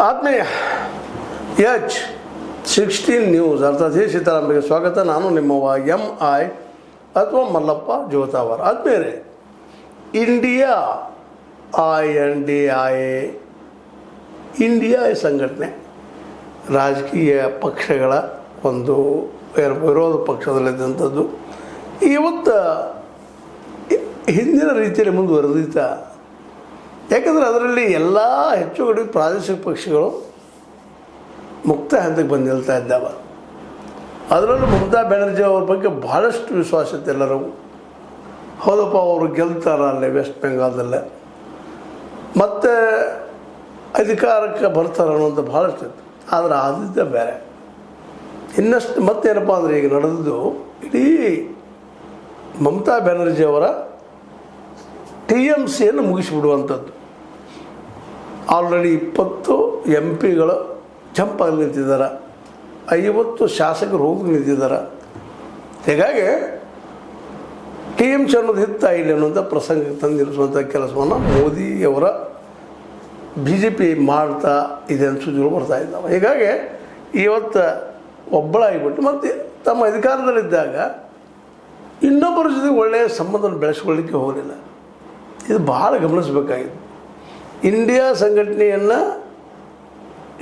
ಆತ್ಮೀಯ H16 news ಅರ್ಥಾತ್ ಹೇ ಸೀತಾರಾಮಗೆ ಸ್ವಾಗತ. ನಾನು ನಿಮ್ಮವ MI ಅಥವಾ ಮಲ್ಲಪ್ಪ ಜೋತಾವರ್. ಆದ್ಮೇಲೆ ಇಂಡಿಯಾ ಇಂಡಿಯಾ ಸಂಘಟನೆ ರಾಜಕೀಯ ಪಕ್ಷಗಳ ಒಂದು ವಿರೋಧ ಪಕ್ಷದಲ್ಲಿದ್ದಂಥದ್ದು ಇವತ್ತು ಹಿಂದಿನ ರೀತಿಯಲ್ಲಿ ಮುಂದುವರೆದಿತ್ತ. ಯಾಕಂದರೆ ಅದರಲ್ಲಿ ಎಲ್ಲ ಹೆಚ್ಚುಗಡಿ ಪ್ರಾದೇಶಿಕ ಪಕ್ಷಗಳು ಮುಕ್ತ ಹಂತಕ್ಕೆ ಬಂದು ನಿಲ್ತಾ ಇದ್ದಾವೆ. ಅದರಲ್ಲೂ ಮಮತಾ ಬ್ಯಾನರ್ಜಿ ಅವ್ರ ಬಗ್ಗೆ ಭಾಳಷ್ಟು ವಿಶ್ವಾಸ ಇತ್ತು ಎಲ್ಲರಿಗೂ. ಹೌದಪ್ಪ, ಅವರು ಗೆಲ್ತಾರ ಅಲ್ಲೇ ವೆಸ್ಟ್ ಬೆಂಗಾಲ್ದಲ್ಲೇ, ಮತ್ತು ಅಧಿಕಾರಕ್ಕೆ ಬರ್ತಾರೆ ಅನ್ನೋಂಥ ಭಾಳಷ್ಟು ಇತ್ತು. ಆದರೆ ಆದಿತ್ಯ ಬೇರೆ ಇನ್ನಷ್ಟು ಮತ್ತೇನಪ್ಪ ಅಂದರೆ ಈಗ ನಡೆದಿದ್ದು ಇಡೀ ಮಮತಾ ಬ್ಯಾನರ್ಜಿ ಅವರ TMCಯನ್ನು ಮುಗಿಸಿಬಿಡುವಂಥದ್ದು. ಆಲ್ರೆಡಿ 20 MP ಗಳು ಜಂಪಾಗಿ ನಿಂತಿದ್ದಾರೆ, 50 ಶಾಸಕರು ಹೋಗಿ ನಿಂತಿದ್ದಾರೆ. ಹೀಗಾಗಿ TMC ಅನ್ನೋದು ಹಿತ್ತ ಇಲ್ಲಿ ಅನ್ನುವಂಥ ಪ್ರಸಂಗಕ್ಕೆ ತಂದಿರಿಸುವಂಥ ಕೆಲಸವನ್ನು ಮೋದಿಯವರ BJP ಮಾಡ್ತಾ ಇದೆ ಅಂತ ಸುದ್ದಿಗಳು ಬರ್ತಾ ಇದ್ದಾವೆ. ಹೀಗಾಗಿ ಇವತ್ತು ಒಬ್ಬಳಾಗಿಬಿಟ್ಟು ಮತ್ತು ತಮ್ಮ ಅಧಿಕಾರದಲ್ಲಿದ್ದಾಗ ಇನ್ನೊಬ್ಬರ ಜೊತೆ ಒಳ್ಳೆಯ ಸಂಬಂಧವನ್ನು ಬೆಳೆಸ್ಕೊಳ್ಳಿಕ್ಕೆ ಹೋಗಲಿಲ್ಲ. ಇದು ಭಾಳ ಗಮನಿಸಬೇಕಾಗಿತ್ತು. ಇಂಡಿಯಾ ಸಂಘಟನೆಯನ್ನು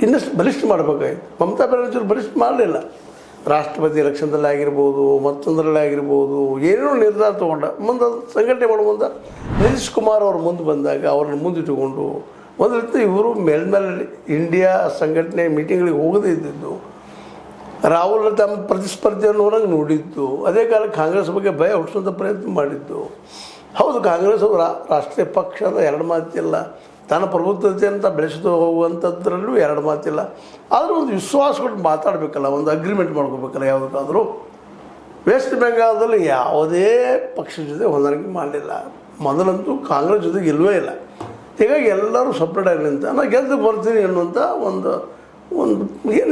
ಇನ್ನಷ್ಟು ಬಲಿಷ್ಠ ಮಾಡಬೇಕಾಗಿತ್ತು. ಮಮತಾ ಬ್ಯಾನರ್ಜಿಯವರು ಬಲಿಷ್ಠ ಮಾಡಲಿಲ್ಲ. ರಾಷ್ಟ್ರಪತಿ ಎಲೆಕ್ಷನ್ದಲ್ಲಿ ಆಗಿರ್ಬೋದು, ಮತ್ತೊಂದರಲ್ಲಿ ಆಗಿರ್ಬೋದು, ಏನೇನೋ ನಿರ್ಧಾರ ತೊಗೊಂಡ ಮುಂದೆ ಸಂಘಟನೆ ಮಾಡೋ ಮುಂದೆ ನಿತೀಶ್ ಕುಮಾರ್ ಅವರು ಮುಂದೆ ಬಂದಾಗ ಅವ್ರನ್ನ ಮುಂದಿಟ್ಟುಕೊಂಡು ಒಂದು ರೀತಿ ಇವರು ಮೇಲ್ಮೇಲೆ ಇಂಡಿಯಾ ಸಂಘಟನೆ ಮೀಟಿಂಗ್ಗಳಿಗೆ ಹೋಗದೇ ಇದ್ದಿದ್ದು, ರಾಹುಲ್ ತಮ್ಮ ಪ್ರತಿಸ್ಪರ್ಧಿಯನ್ನು ಹೊರಗೆ ನೋಡಿದ್ದು, ಅದೇ ಕಾಲಕ್ಕೆ ಕಾಂಗ್ರೆಸ್ ಬಗ್ಗೆ ಭಯ ಹುಟ್ಟಿಸುವಂಥ ಪ್ರಯತ್ನ ಮಾಡಿದ್ದು. ಹೌದು, ಕಾಂಗ್ರೆಸ್ ಅವರು ರಾಷ್ಟ್ರೀಯ ಪಕ್ಷದ ಎರಡು ಮಾತಿಲ್ಲ, ತನ್ನ ಪ್ರಭುತ್ವತೆ ಅಂತ ಬೆಳೆಸ್ತು ಹೋಗುವಂಥದ್ರಲ್ಲೂ ಎರಡು ಮಾತಿಲ್ಲ. ಆದರೂ ಒಂದು ವಿಶ್ವಾಸ ಕೊಟ್ಟು ಮಾತಾಡಬೇಕಲ್ಲ, ಒಂದು ಅಗ್ರಿಮೆಂಟ್ ಮಾಡ್ಕೋಬೇಕಲ್ಲ. ಯಾವುದಕ್ಕಾದರೂ ವೆಸ್ಟ್ ಬೆಂಗಾಲ್ದಲ್ಲಿ ಯಾವುದೇ ಪಕ್ಷದ ಜೊತೆ ಹೊಂದಾಣಿಕೆ ಮಾಡಲಿಲ್ಲ. ಮೊದಲಂತೂ ಕಾಂಗ್ರೆಸ್ ಜೊತೆಗೆ ಇಲ್ಲವೇ ಇಲ್ಲ. ಹೀಗಾಗಿ ಎಲ್ಲರೂ ಸಪ್ರೇಟಾಗಿ ನಿಂತ ನಾನು ಗೆದ್ದು ಬರ್ತೀನಿ ಅನ್ನುವಂಥ ಒಂದು ಏನು